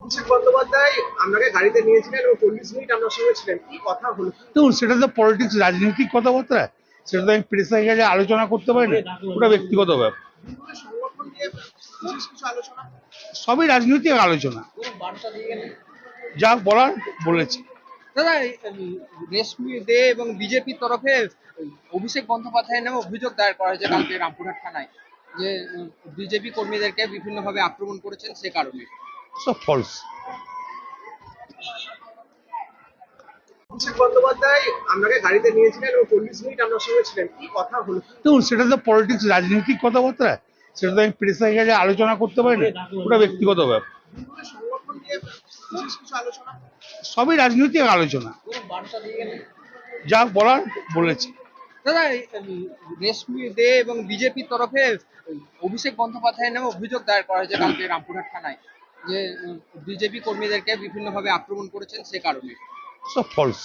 অভিষেক বন্দ্যোপাধ্যায় আপনাকে গাড়িতে নিয়েছিলেন এবং 40 মিনিট আপনার সঙ্গে ছিলেন, কি কথা হলো? দেখুন, সেটা তো পলিটিক্স, রাজনৈতিক কথাবার্তা। সেটা তো আমি প্রেসের কাছে আলোচনা করতে পারি না, ওটা ব্যক্তিগত ব্যাপার। বিভিন্ন সংগঠন নিয়ে বিশেষ কিছু আলোচনা। সবই রাজনৈতিক আলোচনা, যা বলার বলেছে। দাদা, রেশমি দে এবং বিজেপির তরফে অভিষেক বন্দ্যোপাধ্যায়ের নামে অভিযোগ দায়ের করা হয়েছে কালকে রামপুরহাট থানায়, যে বিজেপি কর্মীদেরকে বিভিন্নভাবে আক্রমণ করেছেন সে কারণে। সব ফলস। অভিষেক বন্দ্যোপাধ্যায় আপনাকে গাড়িতে নিয়েছিলেন এবং 40 মিনিট আপনার সঙ্গে ছিলেন, কি কথা হলো? দেখুন, সেটা তো পলিটিক্স, রাজনৈতিক কথাবার্তা। সেটা তো আমি প্রেসের কাছে আলোচনা করতে পারি না, ওটা ব্যক্তিগত ব্যাপার। বিভিন্ন সংগঠন নিয়ে বিশেষ কিছু আলোচনা। সবই রাজনৈতিক আলোচনা, যা বলার বলেছে। দাদা, রেশমি দে এবং বিজেপির তরফে অভিষেক বন্দ্যোপাধ্যায়ের নামে অভিযোগ দায়ের করা হয়েছে কালকে রামপুরহাট থানায়, যে বিজেপি কর্মীদেরকে বিভিন্নভাবে আক্রমণ করেছেন সে কারণে। সব ফলস।